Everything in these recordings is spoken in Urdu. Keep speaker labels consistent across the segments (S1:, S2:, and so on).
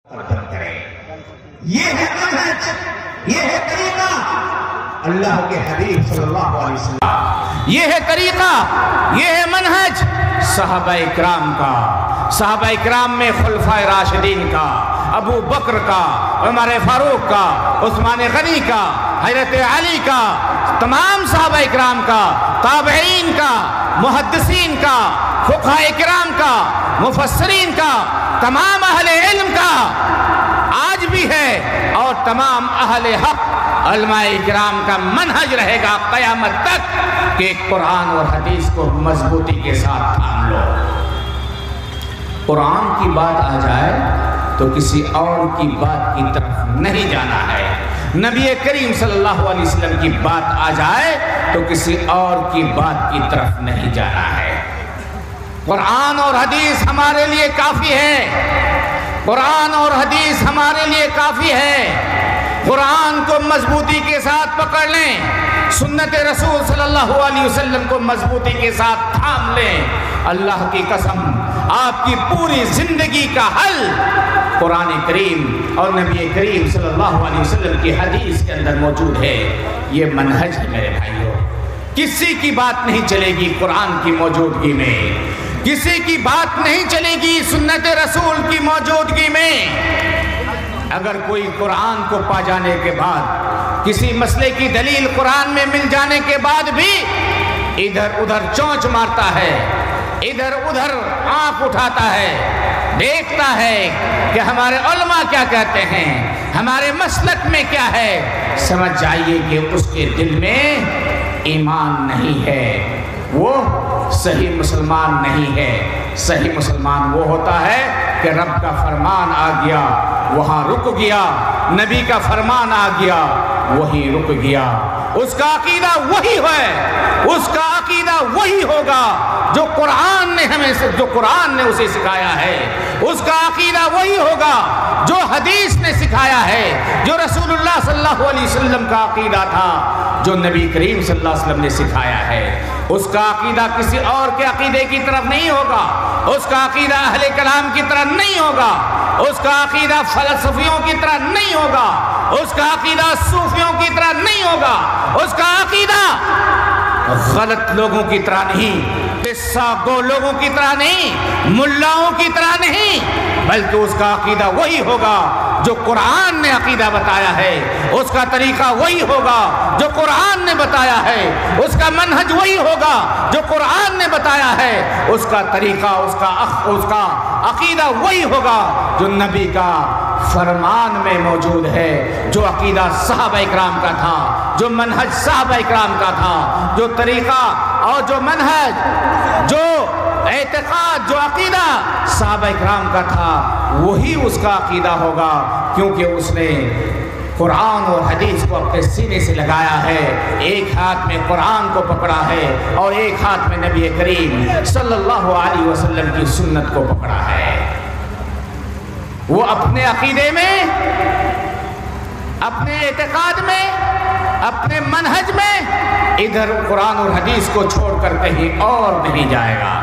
S1: مطلب کرے. یہ ہے منہج، یہ ہے طریقہ اللہ کے حبیب صلی اللہ علیہ وسلم،
S2: یہ ہے طریقہ، یہ ہے منہج صحابہ اکرام کا. صحابہ اکرام میں خلفائے راشدین کا، ابو بکر کا، عمر فاروق کا، عثمان غنی کا، حضرت علی کا، تمام صحابہ اکرام کا، تابعین کا، محدثین کا، فقہاء اکرام کا، مفسرین کا، تمام اہل علم کا آج بھی ہے، اور تمام اہل حق علماء اکرام کا منہج رہے گا قیامت تک کہ قرآن اور حدیث کو مضبوطی کے ساتھ تھام لو. قرآن کی بات آ جائے تو کسی اور کی بات کی طرف نہیں جانا ہے. نبی کریم صلی اللہ علیہ وسلم کی بات آ جائے تو کسی اور کی بات کی طرف نہیں جانا ہے. قرآن اور حدیث ہمارے لیے کافی ہے، قرآن اور حدیث ہمارے لیے کافی ہے. قرآن کو مضبوطی کے ساتھ پکڑ لیں، سنت رسول صلی اللہ علیہ وسلم کو مضبوطی کے ساتھ تھام لیں. اللہ کی قسم آپ کی پوری زندگی کا حل قرآن کریم اور نبی کریم صلی اللہ علیہ وسلم کی حدیث کے اندر موجود ہے. یہ منہج ہے میرے بھائیوں. کسی کی بات نہیں چلے گی قرآن کی موجودگی میں، کسی کی بات نہیں چلے گی سنت رسول کی موجودگی میں. اگر کوئی قرآن کو پا جانے کے بعد، کسی مسئلے کی دلیل قرآن میں مل جانے کے بعد بھی ادھر ادھر چونچ مارتا ہے، ادھر ادھر آنکھ اٹھاتا ہے، دیکھتا ہے کہ ہمارے علماء کیا کہتے ہیں، ہمارے مسلک میں کیا ہے، سمجھ جائیے کہ اس کے دل میں ایمان نہیں ہے، وہ صحیح مسلمان نہیں ہے. صحیح مسلمان وہ ہوتا ہے کہ رب کا فرمان آ گیا وہاں رک گیا، نبی کا فرمان آ گیا وہی رک گیا. اس کا عقیدہ وہی ہے، اس کا عقیدہ وہی ہوگا جو قرآن نے جو قرآن نے اسے سکھایا ہے. اس کا عقیدہ وہی ہوگا جو حدیث نے سکھایا ہے، جو رسول اللہ صلی اللہ علیہ وسلم کا عقیدہ تھا، جو نبی کریم صلی اللہ علیہ وسلم نے سکھایا ہے. اس کا عقیدہ کسی اور کے عقیدے کی طرف نہیں ہوگا، اس کا عقیدہ اہل کلام کی طرح نہیں ہوگا، اس کا عقیدہ فلسفیوں کی طرح نہیں ہوگا، اس کا عقیدہ صوفیوں کی طرح نہیں ہوگا، اس کا عقیدہ غلط لوگوں کی طرح نہیں، قصہ گو لوگوں کی طرح نہیں، ملاؤں کی طرح نہیں، بلکہ اس کا عقیدہ وہی ہوگا جو قرآن نے عقیدہ بتایا ہے. اس کا طریقہ وہی ہوگا جو قرآن نے بتایا ہے. اس کا منہج وہی ہوگا جو قرآن نے بتایا ہے. اس کا طریقہ، اس کا عقیدہ وہی ہوگا جو نبی کا فرمان میں موجود ہے، جو عقیدہ صحابہ اکرام کا تھا، جو منہج صحابہ اکرام کا تھا، جو طریقہ اور جو منہج، جو اعتقاد، جو عقیدہ صحابہ اکرام کا تھا، وہی اس کا عقیدہ ہوگا، کیونکہ اس نے قرآن اور حدیث کو اپنے سینے سے لگایا ہے. ایک ہاتھ میں قرآن کو پکڑا ہے اور ایک ہاتھ میں نبی کریم صلی اللہ علیہ وسلم کی سنت کو پکڑا ہے. وہ اپنے عقیدے میں، اپنے اعتقاد میں، اپنے منہج میں ادھر قرآن اور حدیث کو چھوڑ کر کہیں اور نہیں جائے گا.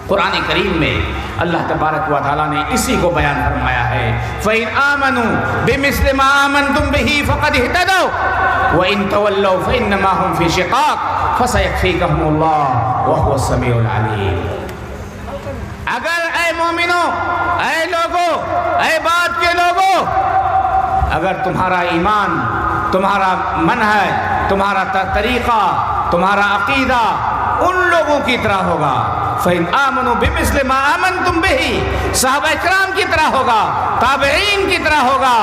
S2: قرآن کریم میں اللہ تبارک و تعالیٰ نے اسی کو بیان فرمایا ہے، فَإِنْ آمَنُوا بِمِثْلِ مَا آمَنْتُمْ بِهِ فَقَدْ اهْتَدَوْا وَإِنْ تَوَلَّوْا فَإِنَّمَا هُمْ فِي شِقَاقٍ فَسَيَكْفِيكَهُمُ اللَّهُ وَهُوَ السَّمِيعُ الْعَلِيمُ. اگر اے مومنوں، اے لوگوں، اے بات کے لوگوں، اگر تمہارا ایمان، تمہارا منہج، تمہارا طریقہ، تمہارا عقیدہ ان لوگوں کی طرح ہوگا، فَإِنْ آمَنُوا بِمِثْلِ مَا آمَنْتُمْ بِهِ، صحابہ اکرام کی طرح ہوگا، تابعین کی طرح ہوگا،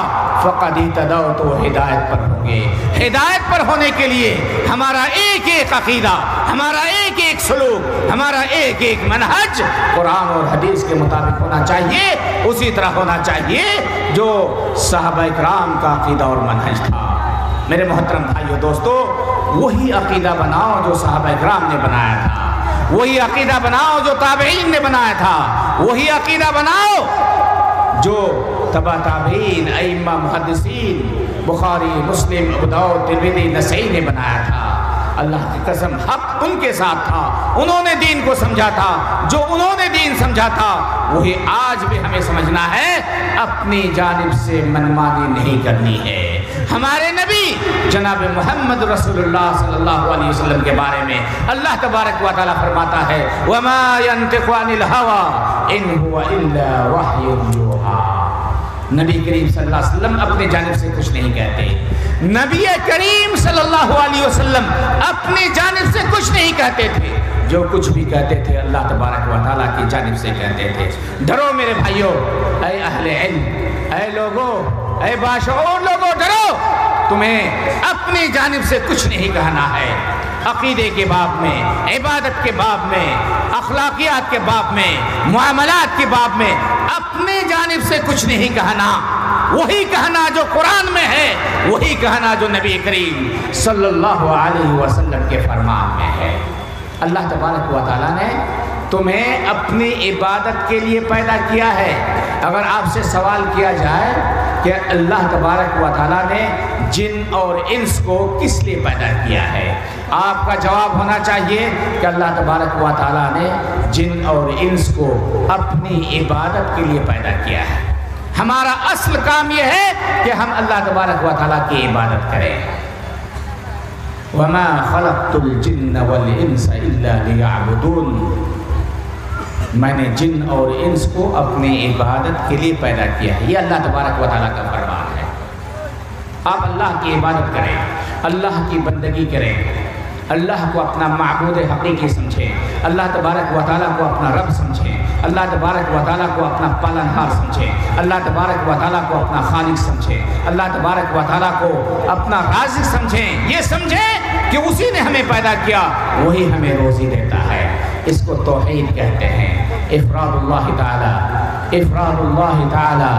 S2: فَقَدْ اهْتَدَوْا، تو ہدایت پر ہوں گے. ہدایت پر ہونے کے لیے ہمارا ایک ایک عقیدہ، ہمارا ایک ایک سلوک، ہمارا ایک ایک منہج قرآن اور حدیث کے مطابق ہونا چاہیے، اسی طرح ہونا چاہیے جو صحابہ اکرام کا عقیدہ اور منہج تھا. میرے محترم بھائیو دوستو، وہی عقیدہ بناؤ جو صحابہ اکرام نے بنایا تھا، وہی عقیدہ بناؤ جو تابعین نے بنایا تھا، وہی عقیدہ بناؤ جو تبع تابعین، ائمہ، محدثین، بخاری، مسلم، ابو داؤد، ترمذی، نسائی نے بنایا تھا. اللہ کی قسم حق ان کے ساتھ تھا انہوں نے دین کو سمجھا تھا، جو انہوں نے دین سمجھا تھا وہی آج بھی ہمیں سمجھنا ہے، اپنی جانب سے منمانی نہیں کرنی ہے۔ ہمارے نبی جناب محمد رسول اللہ صلی اللہ علیہ وسلم کے بارے میں اللہ تبارک و تعالیٰ فرماتا ہے وَمَا يَنْتِقُ عَنِ الْهَوَىٰ إِنْ هُوَ إِلَّا وَحْيٌ يُوحَىٰ۔ نبی کریم صلی اللہ علیہ وسلم اپنے جانب سے کچھ نہیں کہتے، نبی کریم صلی اللہ علیہ وسلم اپنی جانب سے کچھ نہیں کہتے تھے، جو کچھ بھی کہتے تھے اللہ تبارک و تعالیٰ کی جانب سے کہتے تھے۔ ڈرو میرے بھائیو، اے اہل علم، اے لوگو، اے باشعور لوگو، ڈرو، تمہیں اپنی جانب سے کچھ نہیں کہنا ہے۔ عقیدے کے باب میں، عبادت کے باب میں، اخلاقیات کے باب میں، معاملات کے باب میں اپنی جانب سے کچھ نہیں کہنا، وہی کہنا جو قرآن میں ہے، وہی کہنا جو نبی کریم صلی اللہ علیہ وسلم کے فرمان میں ہے۔ اللہ تبارک و تعالیٰ نے تمہیں اپنی عبادت کے لیے پیدا کیا ہے۔ اگر آپ سے سوال کیا جائے کہ اللہ تبارک و تعالیٰ نے جن اور انس کو کس لیے پیدا کیا ہے، آپ کا جواب ہونا چاہیے کہ اللہ تبارک و تعالیٰ نے جن اور انس کو اپنی عبادت کے لیے پیدا کیا ہے۔ ہمارا اصل کام یہ ہے کہ ہم اللہ تبارک و تعالیٰ کی عبادت کریں۔ وَمَا خَلَقْتُ الْجِنَّ وَالْإِنسَ إِلَّا لِيَعْبُدُونَ، میں نے جن اور انس کو اپنی عبادت کے لیے پیدا کیا ہے۔ یہ اللہ تبارک و تعالیٰ کا فرمان ہے۔ آپ اللہ کی عبادت کریں، اللہ کی بندگی کریں، اللہ کو اپنا معبود حقیقی سمجھیں، اللہ تبارک و تعالیٰ کو اپنا رب سمجھیں، اللہ تبارک و تعالیٰ کو اپنا پالنہار سمجھیں، اللہ تبارک و تعالیٰ کو اپنا خالق سمجھیں، اللہ تبارک و تعالیٰ کو اپنا رازق سمجھیں۔ یہ سمجھیں کہ اسی نے ہمیں پیدا کیا، وہی ہمیں روزی دیتا ہے۔ اس کو توحید کہتے ہیں، افراد اللہ تعالی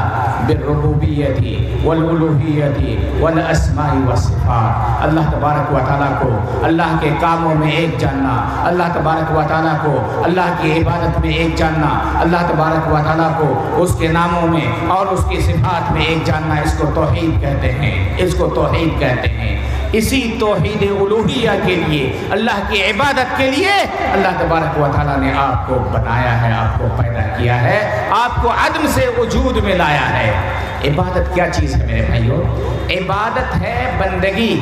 S2: بالربوبیت والالوہیت والاسماء والصفات۔ اللہ تبارک و تعالیٰ کو اللہ کے کاموں میں ایک جاننا، اللہ تبارک و تعالیٰ کو اللہ کی عبادت میں ایک جاننا، اللہ تبارک و تعالیٰ کو اس کے ناموں میں اور اس کی صفات میں ایک جاننا، اس کو توحید کہتے ہیں، اس کو توحید کہتے ہیں۔ اسی توحید الوہیہ کے لیے، اللہ کی عبادت کے لیے اللہ تبارک و تعالیٰ نے آپ کو بنایا ہے، آپ کو پیدا کیا ہے، آپ کو عدم سے وجود میں لایا ہے۔ عبادت کیا چیز ہے میرے بھائیو؟ عبادت ہے بندگی،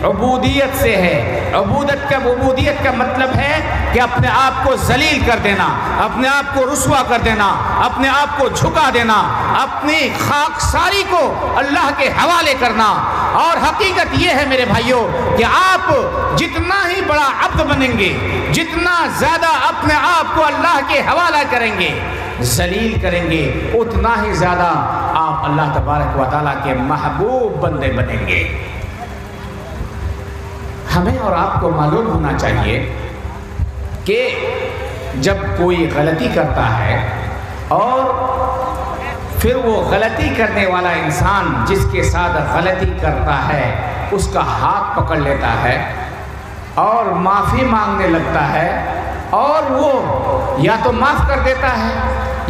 S2: عبودیت سے ہے۔ عبودیت کا مطلب ہے کہ اپنے آپ کو ذلیل کر دینا، اپنے آپ کو رسوا کر دینا، اپنے آپ کو جھکا دینا، اپنی خاکساری کو اللہ کے حوالے کرنا۔ اور حقیقت یہ ہے میرے بھائیو کہ آپ جتنا ہی بڑا عبد بنیں گے، جتنا زیادہ اپنے آپ کو اللہ کے حوالہ کریں گے، ذلیل کریں گے، اتنا ہی زیادہ آپ اللہ تبارک و تعالیٰ کے محبوب بندے بنیں گے۔ ہمیں اور آپ کو معلوم ہونا چاہیے کہ جب کوئی غلطی کرتا ہے اور پھر وہ غلطی کرنے والا انسان جس کے ساتھ غلطی کرتا ہے اس کا ہاتھ پکڑ لیتا ہے اور معافی مانگنے لگتا ہے، اور وہ یا تو معاف کر دیتا ہے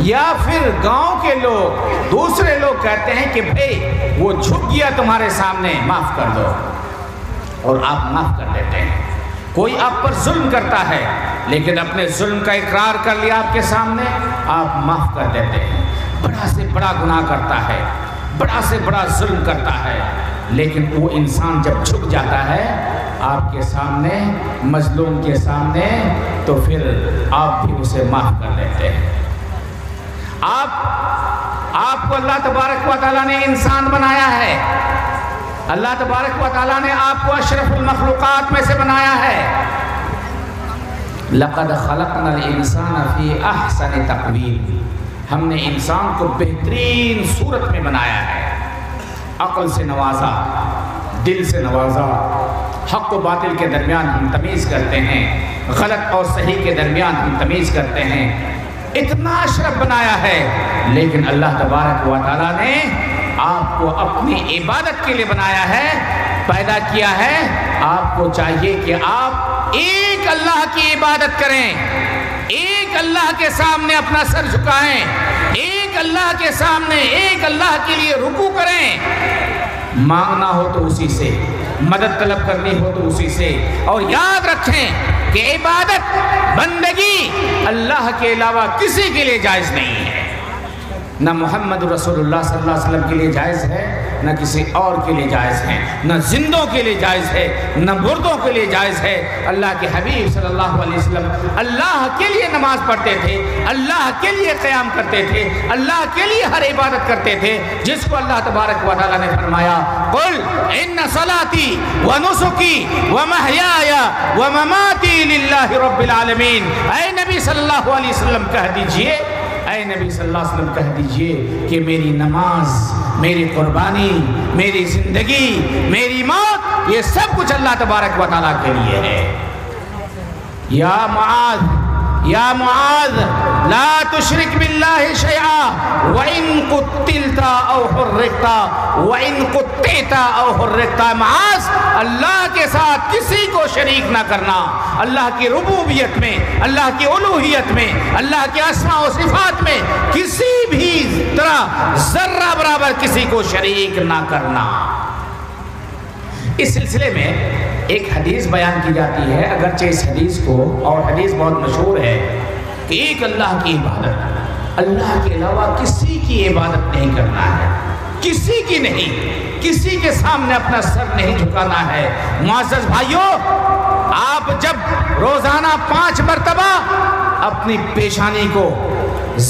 S2: یا پھر گاؤں کے لوگ، دوسرے لوگ کہتے ہیں کہ بھئی وہ جھک گیا تمہارے سامنے، معاف کر دو، اور آپ معاف کر دیتے ہیں۔ کوئی آپ پر ظلم کرتا ہے لیکن اپنے ظلم کا اقرار کر لیا آپ کے سامنے، آپ معاف کر دیتے ہیں۔ بڑا سے بڑا گناہ کرتا ہے، بڑا سے بڑا ظلم کرتا ہے، لیکن وہ انسان جب جھک جاتا ہے آپ کے سامنے، مظلوم کے سامنے، تو پھر آپ بھی اسے معاف کر دیتے ہیں۔ آپ کو اللہ تبارک و تعالیٰ نے انسان بنایا ہے، اللہ تبارک و تعالیٰ نے آپ کو اشرف المخلوقات میں سے بنایا ہے۔ لَقَدْ خَلَقْنَا الْإِنسَانَ فِي أَحْسَنِ تَقْوِيمٍ، ہم نے انسان کو بہترین صورت میں بنایا ہے، عقل سے نوازا، دل سے نوازا، حق و باطل کے درمیان ہم تمیز کرتے ہیں، غلط اور صحیح کے درمیان ہم تمیز کرتے ہیں۔ اتنا اشرف بنایا ہے، لیکن اللہ تبارک و تعالیٰ نے آپ کو اپنی عبادت کے لیے بنایا ہے، پیدا کیا ہے۔ آپ کو چاہیے کہ آپ ایک اللہ کی عبادت کریں، ایک اللہ کے سامنے اپنا سر جھکائیں، ایک اللہ کے سامنے، ایک اللہ کے لیے رکوع کریں۔ مانگنا ہو تو اسی سے، مدد طلب کرنی ہو تو اسی سے، اور یاد رکھیں کہ عبادت بندگی اللہ کے علاوہ کسی کے لیے جائز نہیں ہے، نہ محمد رسول اللہ صلی اللہ علیہ وسلم کے لیے جائز ہے، نہ کسی اور کے لیے جائز ہے، نہ زندوں کے لیے جائز ہے، نہ مردوں کے لیے جائز ہے۔ اللہ کے حبیب صلی اللہ علیہ وسلم اللہ کے لیے نماز پڑھتے تھے، اللہ کے لیے قیام کرتے تھے، اللہ کے لیے ہر عبادت کرتے تھے، جس کو اللہ تبارک و تعالیٰ نے فرمایا قل ان صلاتی ونسکی ومحیای ومماتی للہ رب العالمین۔ اے نبی صلی اللہ علیہ وسلم کہہ دیجئے، اے نبی صلی اللہ علیہ وسلم کہہ دیجئے کہ میری نماز، میری قربانی، میری زندگی، میری موت، یہ سب کچھ اللہ تبارک و تعالیٰ کے لیے ہے۔ یا معاذ لا تشرک باللہ شیئا وَإِن قُتِّلْتَ أَوْ حُرِّقْتَ وَإِن قُتِّلْتَ أَوْ حُرِّقْتَ۔ معاذ اللہ کے ساتھ کسی کو شریک نہ کرنا، اللہ کی ربوبیت میں، اللہ کی الوہیت میں، اللہ کے اسماء و صفات میں کسی بھی طرح ذرہ برابر کسی کو شریک نہ کرنا۔ اس سلسلے میں ایک حدیث بیان کی جاتی ہے، اگرچہ اس حدیث کو، اور حدیث بہت مشہور ہے کہ ایک اللہ کی عبادت، اللہ کے علاوہ کسی کی عبادت نہیں کرنا ہے، کسی کی نہیں، کسی کے سامنے اپنا سر نہیں جھکانا ہے۔ معزز بھائیوں، آپ جب روزانہ 5 مرتبہ اپنی پیشانی کو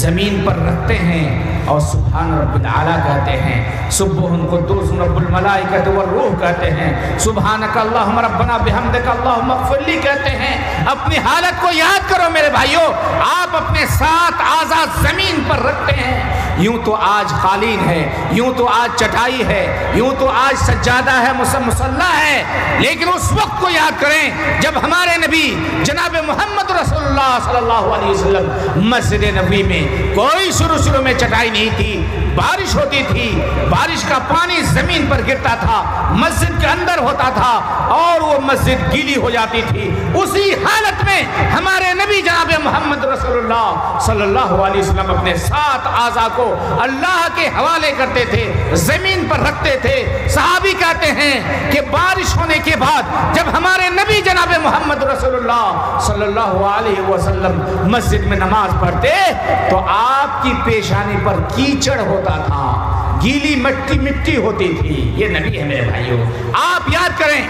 S2: زمین پر رکھتے ہیں اور سبحان رب العالی کہتے ہیں، سبح قدوس رب الملائکۃ والروح کہتے ہیں، سبحانک اللہم ربنا بحمدک اللہم اغفر لی کہتے ہیں، اپنی حالت کو یاد کرو میرے بھائیوں۔ آپ اپنے 7 اعضاء زمین پر رکھتے ہیں، یوں تو آج قالین ہے، یوں تو آج چٹائی ہے، یوں تو آج سجادہ ہے، مصلی ہے، لیکن اس وقت کو یاد کریں جب ہمارے نبی جناب محمد رسول اللہ صلی اللہ علیہ وسلم مسجد نبوی میں کوئی شروع میں چٹائی نہیں تھی، بارش ہوتی تھی، بارش کا پانی زمین پر گرتا تھا، مسجد کے اندر ہوتا تھا اور وہ مسجد گیلی ہو جاتی تھی۔ اسی حالت میں ہمارے نبی جناب محمد رسول اللہ صلی اللہ علیہ وسلم اپنے 7 اعضاء کو اللہ کے حوالے کرتے تھے، زمین پر رکھتے تھے۔ صحابی کہتے ہیں کہ بارش ہونے کے بعد جب ہمارے نبی جناب محمد رسول اللہ صلی اللہ علیہ وسلم مسجد میں نماز پڑھتے تو آپ کی پیشانی پر کیچڑ ہوتا تھا، گیلی مٹی ہوتی تھی۔ یہ نبی ہے میرے بھائیوں۔ آپ یاد کریں،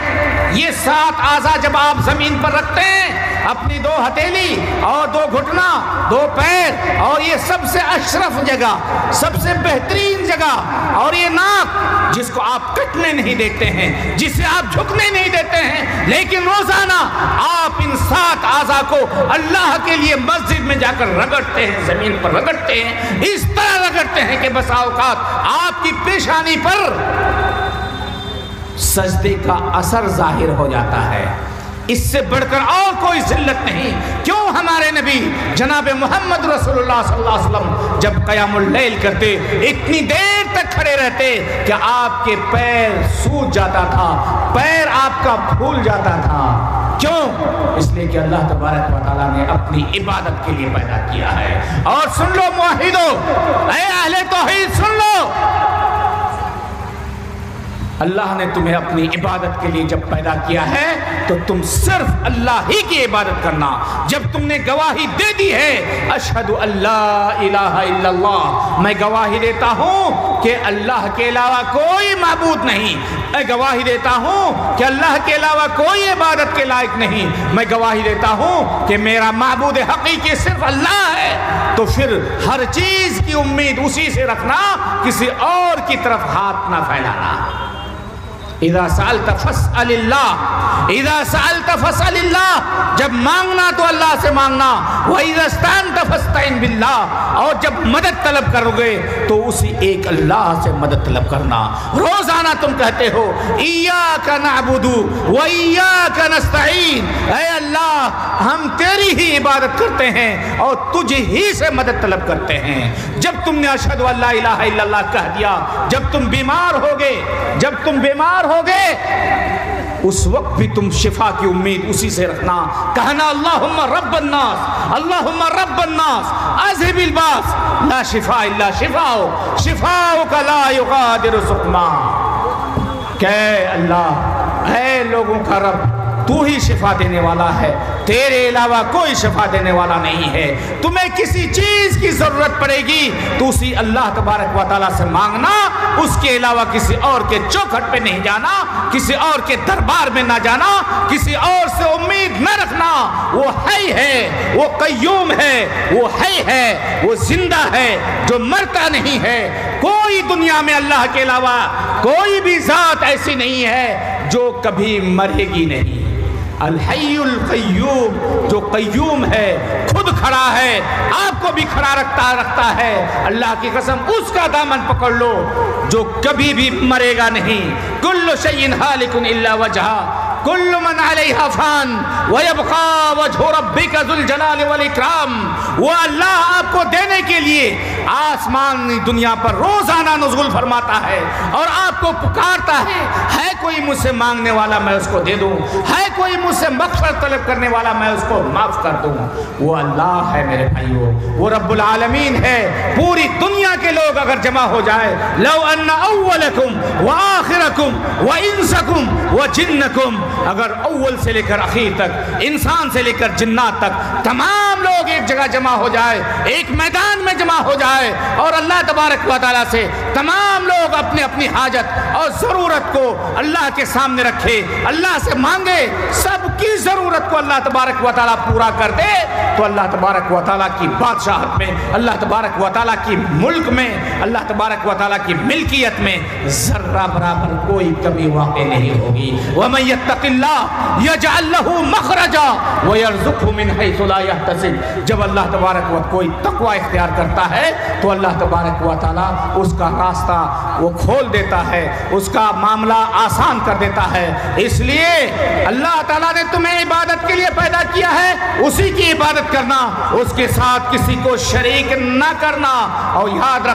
S2: یہ 7 اعضاء جب آپ زمین پر رکھتے ہیں، اپنی 2 ہتھیلی اور 2 گھٹنا، 2 پیر، اور یہ سب سے اشرف جگہ، سب سے بہترین جگہ، اور یہ ناک جس کو آپ کٹنے نہیں دیتے ہیں، جسے آپ جھکنے نہیں دیتے ہیں، لیکن روزانہ آپ ان 7 اعضاء کو اللہ کے لیے مسجد میں جا کر رگڑتے ہیں، زمین پر رگڑتے ہیں، اس طرح رگڑتے ہیں کہ بسا اوقات آپ کی پیشانی پر سجدے کا اثر ظاہر ہو جاتا ہے۔ اس سے بڑھ کر اور کوئی ذلت نہیں۔ کیوں ہمارے نبی جناب محمد رسول اللہ صلی اللہ علیہ وسلم جب قیام اللیل کرتے اتنی دیر تک کھڑے رہتے کہ آپ کے پیر سوج جاتا تھا، پیر آپ کا پھول جاتا تھا۔ کیوں؟ اس لیے کہ اللہ تبارک و تعالیٰ نے اپنی عبادت کے لیے پیدا کیا ہے۔ اور سن لو موحدو، اے اہل توحید سن لو، اللہ نے تمہیں اپنی عبادت کے لیے جب پیدا کیا ہے تو تم صرف اللہ ہی کی عبادت کرنا۔ جب تم نے گواہی دے دی ہے اشہد ان لا الہ الا اللہ، میں گواہی دیتا ہوں کہ اللہ کے علاوہ کوئی معبود نہیں، میں گواہی دیتا ہوں کہ اللہ کے علاوہ کوئی عبادت کے لائق نہیں، میں گواہی دیتا ہوں کہ میرا معبود حقیقی صرف اللہ ہے، تو پھر ہر چیز کی امید اسی سے رکھنا، کسی اور کی طرف ہاتھ نہ پھیلانا۔ اذا سألت فاسأل اللہ، اذا سألت فاسأل اللہ، جب مانگنا تو اللہ سے مانگنا، وَإِذَا اسْتَعَنْتَ فَاسْتَعِنْ بِاللَّهِ، اور جب مدد طلب کرو گے تو اسی ایک اللہ سے مدد طلب کرنا۔ روزانہ تم کہتے ہو إِيَّاكَ نَعْبُدُ وَإِيَّاكَ نَسْتَعِينُ، اے اللہ ہم تیری ہی عبادت کرتے ہیں اور تجھ ہی سے مدد طلب کرتے ہیں۔ جب تم نے اشہد ان لا الہ الا اللہ کہہ دیا، جب تم بیمار ہوگے، جب تم بیمار ہوگے، اس وقت بھی تم شفا کی امید اسی سے رکھنا، کہنا اللہم رب الناس، اللہم رب الناس اذھب الباس لا شفاء الا شفاء، شفاءک لا یغادر سقما۔ کہ اللہ اے لوگوں کا رب تو ہی شفا دینے والا ہے، تیرے علاوہ کوئی شفا دینے والا نہیں ہے، تمہیں کسی چیز کی ضرورت پڑے گی تو اسی اللہ تبارک و تعالیٰ سے مانگنا، اس کے علاوہ کسی اور کے چوکھٹ پہ نہیں جانا، کسی اور کے دربار میں نہ جانا، کسی اور سے امید نہ رکھنا۔ وہ حی ہے، وہ قیوم ہے، وہ حی ہے، وہ زندہ ہے جو مرتا نہیں ہے۔ کوئی دنیا میں اللہ کے علاوہ کوئی بھی ذات ایسی نہیں ہے جو کبھی مرے گی نہیں۔ الحی القیوم، جو قیوم ہے، خود کھڑا ہے، آپ کو بھی کھڑا رکھتا ہے۔ اللہ کی قسم اس کا دامن پکڑ لو جو کبھی بھی مرے گا نہیں۔ کل شیء ہالک الا وجہہ، کل من علیہا فان ویبقى وجہ ربک ذو الجلال والاکرام۔ وہ اللہ آپ کو دینے کے لیے آسمانی دنیا پر روزانہ نزول فرماتا ہے اور آپ کو پکارتا ہے کوئی مجھ سے مانگنے والا میں اس کو دے دوں، ہے کوئی مجھ سے مغفرت طلب کرنے والا میں اس کو معاف کر دوں۔ وہ اللہ ہے میرے بھائیو، وہ رب العالمین ہے۔ پوری دنیا کے لوگ اگر جمع ہو جائے، لو ان اولکم وآخرکم وانسکم وجنکم، اگر اول سے لے کر اخیر تک، انسان سے لے کر جنات تک، تمام لوگ ایک جگہ جمع ہو جائے، ایک میدان میں جمع ہو جائے اور اللہ تبارک و تعالیٰ سے تمام لوگ اپنی اپنی حاجت اور ضرورت کو اللہ کے سامنے رکھے، اللہ سے مانگے، سب کی ضرورت کو اللہ تبارک و تعالیٰ پورا کر دے، تو اللہ تبارک و تعالیٰ کی بادشاہت میں، اللہ تبارک و تعالیٰ کی ملک میں، اللہ تبارک و تعالیٰ کی ملکیت میں ذرہ برابر کوئی کمی واقع نہیں ہوگی۔ وَمَن يَتَّقِ اللَّهَ يَجْعَل لَّهُ مَخْرَجًا وَيَرْزُقْهُ مِنْ حَيْثُ لَا يَحْتَسِبُ۔ جب اللہ تبارک و تعالیٰ کوئی تقوی اختیار کرتا ہے تو اللہ تبارک و تعالیٰ اس کا راستہ وہ کھول دیتا ہے، اس کا معاملہ آسان کر دیتا ہے۔ اس لیے اللہ تعالیٰ نے تمہیں عبادت کے لیے پیدا کیا ہے، اسی کی عبادت کرنا، اس کے ساتھ کسی کو شریک نہ کرنا۔ اور یاد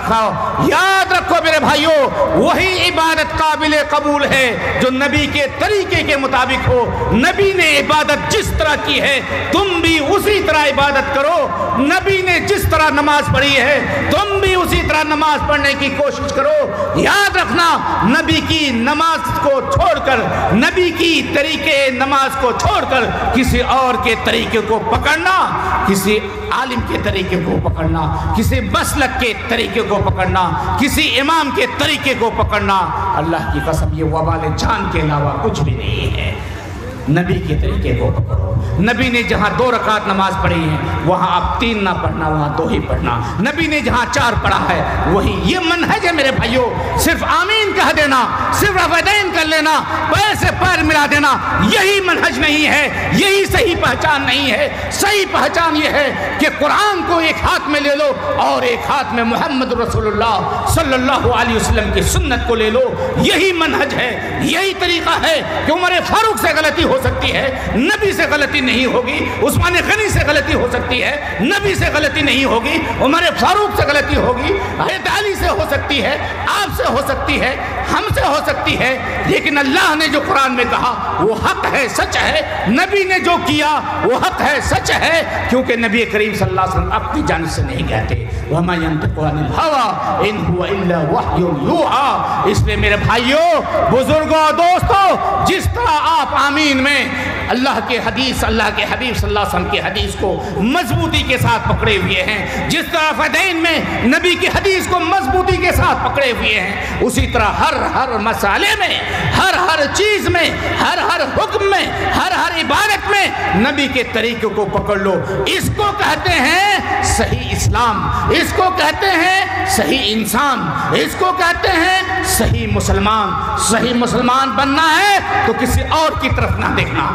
S2: رکھو میرے بھائیو، وہی عبادت قابل قبول ہے جو نبی کے طریقے کے مطابق ہو۔ نبی نے عبادت جس طرح کی ہے تم بھی اسی طرح عبادت کرو، نبی نے جس طرح نماز پڑھی ہے تم بھی اسی طرح نماز پڑھنے کی کوشش کرو۔ یاد رکھنا، نبی کی نماز کو چھوڑ کر، نبی کی طریقے نماز کو چھوڑ کر کسی اور کے طریقے کو پکڑنا، کسی عالم کے طریقے کو پکڑنا، کسی مسلک کے طریقے کو پکڑنا، کسی امام کے طریقے کو پکڑنا، اللہ کی قسم یہ وبال جان کے علاوہ کچھ بھی نہیں ہے۔ نبی کے طریقے کو پکڑو۔ نبی نے جہاں 2 رکعت نماز پڑھی ہے وہاں آپ 3 نہ پڑھنا، وہاں 2 ہی پڑھنا۔ نبی نے جہاں 4 پڑھا ہے وہی، یہ منہج ہے میرے بھائیو۔ صرف آمین کہہ دینا، صرف رفعتین کر لینا، پیر سے پیر ملا دینا، یہی منہج نہیں ہے، یہی صحیح پہچان نہیں ہے۔ صحیح پہچان یہ ہے کہ قرآن کو ایک ہاتھ میں لے لو اور ایک ہاتھ میں محمد رسول اللہ صلی اللہ علیہ وسلم کی سنت کو لے لو، یہی منہج ہے، یہی طریقہ ہے کہ عمر فاروق سے غلطی ہو سکتی ہے، نبی سے غلطی نہیں ہوگی۔ عثمان غنی سے غلطی ہو سکتی ہے، نبی سے غلطی نہیں ہوگی۔ عمر فاروق سے غلطی ہوگی، حضرت علی سے ہو سکتی ہے، آپ سے ہو سکتی ہے، ہم سے ہو سکتی ہے، لیکن اللہ نے جو قرآن میں کہا وہ حق ہے، سچ ہے۔ نبی نے جو کیا وہ حق ہے، سچ ہے، کیونکہ نبی کریم صلی اللہ علیہ وسلم اپنی جانب سے نہیں کہتے وَمَا يَنطِقُ عَنِ الْهَوَىٰ إِنْ هُوَ إِلَّا وَحْيٌ يُوحَىٰ۔ اس لیے میرے بھائیوں، بزرگوں، دوستوں، جس طرح آپ آمین میں اللہ کے حدیث، اللہ کے حبیب صلی اللہ علیہ وسلم کی حدیث کو مضبوطی کے ساتھ پکڑے ہوئے ہیں، جس طرح فدین میں نبی کی حدیث کو مضبوطی کے ساتھ پکڑے ہوئے ہیں، اسی طرح ہر مسئلے میں، ہر چیز میں، ہر حکم میں، ہر عبادت میں نبی کے طریقے کو پکڑ لو۔ اس کو کہتے ہیں صحیح اسلام، اس کو کہتے ہیں صحیح انسان، اس کو کہتے ہیں صحیح مسلمان۔ صحیح مسلمان بننا ہے تو کسی اور کی طرف نہ دیکھنا،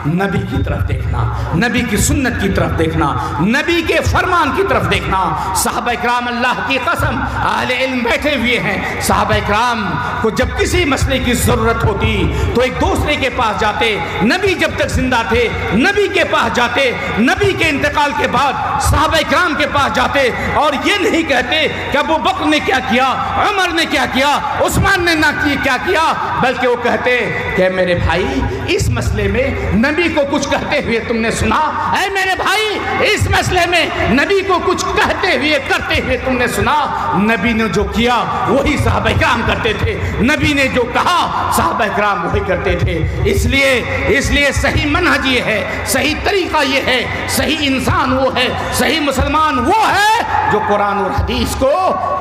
S2: نبی کی طرف دیکھنا، نبی کی سنت کی طرف دیکھنا، نبی کے فرمان کی طرف دیکھنا۔ صحابہ کرام اللہ کی قسم اہل علم بیٹھے ہوئے ہیں، صحابہ کرام کو جب کسی مسئلے کی ضرورت ہوتی تو ایک دوسرے کے پاس جاتے، نبی جب تک زندہ تھے نبی کے پاس جاتے، نبی کے انتقال کے بعد صحابہ کرام کے پاس جاتے اور یہ نہیں کہتے کہ ابو بکر نے کیا کیا، عمر نے کیا کیا، عثمان نے نہ کیا کیا، بلکہ وہ کہتے کہ میرے بھائی اس مسئلے میں نبی کو کچھ کہتے ہوئے تم نے سنا؟ اے میرے بھائی، اس مسئلے میں نبی کو کچھ کہتے ہوئے کرتے ہوئے تم نے سنا؟ نبی نے جو کیا وہی صحابہ کرام کرتے تھے، نبی نے جو کہا صحابہ کرام وہی کرتے تھے۔ اس لیے صحیح منہج یہ ہے، صحیح طریقہ یہ ہے، صحیح انسان وہ ہے، صحیح مسلمان وہ ہے جو قرآن اور حدیث کو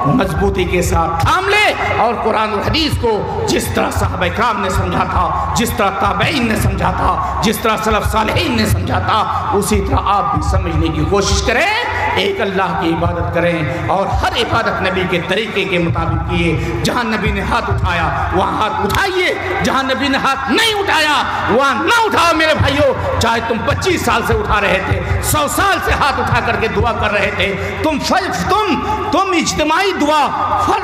S2: مضبوطی کے ساتھ تھام لے، اور قرآن اور حدیث کو جس طرح صحابہ کرام نے سمجھا تھا، جس طرح تابعین نے سمجھا تھا، جس طرح سلف صالحین نے سمجھا تھا، اسی طرح آپ بھی سمجھنے کی کوشش کریں۔ ایک اللہ کی عبادت کریں اور ہر عبادت نبی کے طریقے کے مطابق کیے۔ جہاں نبی نے ہاتھ اٹھایا وہاں ہاتھ اٹھائیے، جہاں نبی نے ہاتھ نہیں اٹھایا وہاں نہ اٹھاؤ میرے بھائیوں۔ چاہے تم 25 سال سے اٹھا رہے تھے، 100 سال سے ہاتھ اٹھا کر کے دعا کر رہے تھے، تم اجتماعی دعا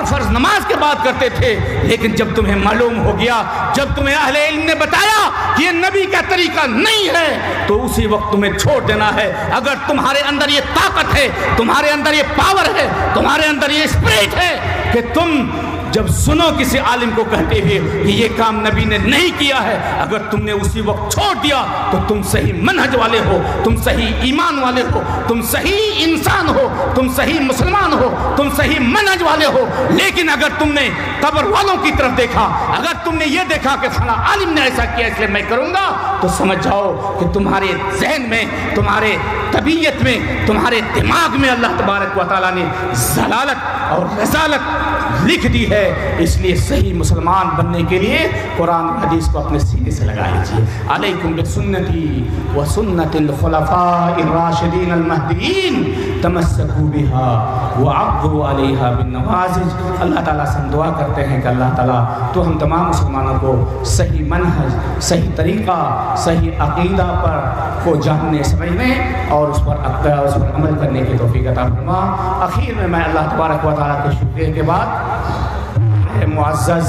S2: فرض نماز کے بعد کرتے تھے، لیکن جب تمہیں معلوم ہو گیا، جب تمہیں اہل علم نے بتایا کہ یہ نبی کا طریقہ نہیں ہے، تو اسی وقت تمہیں چھوڑ دینا ہے۔ اگر تمہارے اندر یہ طاقت ہے، تمہارے اندر یہ پاور ہے، تمہارے اندر یہ اسپرٹ ہے کہ تم جب سنو کسی عالم کو کہتے ہوئے کہ یہ کام نبی نے نہیں کیا ہے، اگر تم نے اسی وقت چھوڑ دیا تو تم صحیح منہج والے ہو، تم صحیح ایمان والے ہو، تم صحیح انسان ہو، تم صحیح مسلمان ہو، تم صحیح منہج والے ہو۔ لیکن اگر تم نے قبر والوں کی طرف دیکھا، اگر تم نے یہ دیکھا کہ فلاں عالم نے ایسا کیا اس لیے میں کروں گا، تو سمجھ جاؤ کہ تمہارے ذہن میں، تمہارے طبیعت میں، تمہارے دماغ میں اللہ تبارک و تعالیٰ نے ضلالت اور رذالت لکھ دی ہے۔ اس لیے صحیح مسلمان بننے کے لیے قرآن و حدیث کو اپنے سینے سے لگا لیجیے۔ علیکم بسنتی و سنت الخلفاء الراشدین المہدیین تمسکوا بها وعضوا علیہا بالنواجذ۔ اللہ تعالیٰ سے ہم دعا کرتے ہیں کہ اللہ تعالیٰ تو ہم تمام مسلمانوں کو صحیح منہج، صحیح طریقہ، صحیح عقیدہ پر کو جاننے سمجھنے اور اس پر عمل کرنے کی توفیق عطا فرما۔ اخیر میں اللہ تبارک و تعالیٰ کے شکریہ کے بعد معزز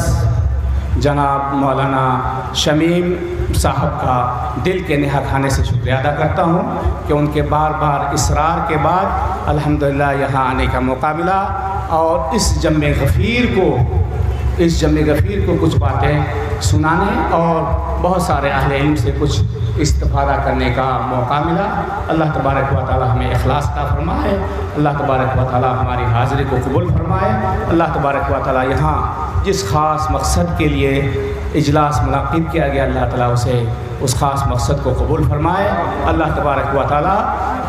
S2: جناب مولانا شمیم صاحب کا دل کے نہا کھانے سے شکریہ ادا کرتا ہوں کہ ان کے بار بار اصرار کے بعد الحمدللہ یہاں آنے کا موقع ملا اور اس جمع غفیر کو کچھ باتیں سنانے اور بہت سارے اہل علم سے کچھ استفادہ کرنے کا موقع ملا۔ اللہ تبارک و تعالی ہمیں اخلاص عطا فرمائے، اللہ تبارک و تعالی ہماری حاضری کو قبول فرمائے، اللہ تبارک و تعالی یہاں جس خاص مقصد کے لیے اجلاس منعقد کیا گیا اللہ تعالیٰ اسے اس خاص مقصد کو قبول فرمائے۔ اللہ تبارک و تعالیٰ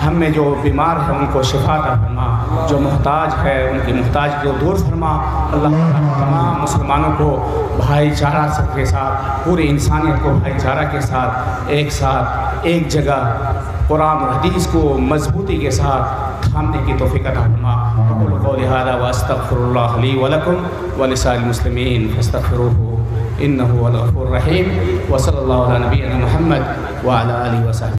S2: ہم میں جو بیمار ہیں ان کو شفا عطا فرما، جو محتاج ہے ان کی محتاج کو دور فرما۔ اللہ تعالیٰ تمام مسلمانوں کو بھائی چارہ سب کے ساتھ، پوری انسانیت کو بھائی چارہ کے ساتھ ایک جگہ قرآن اور حدیث کو مضبوطی کے ساتھ تھامنے کی توفیق عطا فرما۔ اقول قولی ھذا واستغفر اللہ لی ولکم ولسائر المسلمین فاستغفروہ انہ هو الغفور الرحیم۔ وصلی اللہ علی نبینا محمد وعلی آلہ وصحبہ۔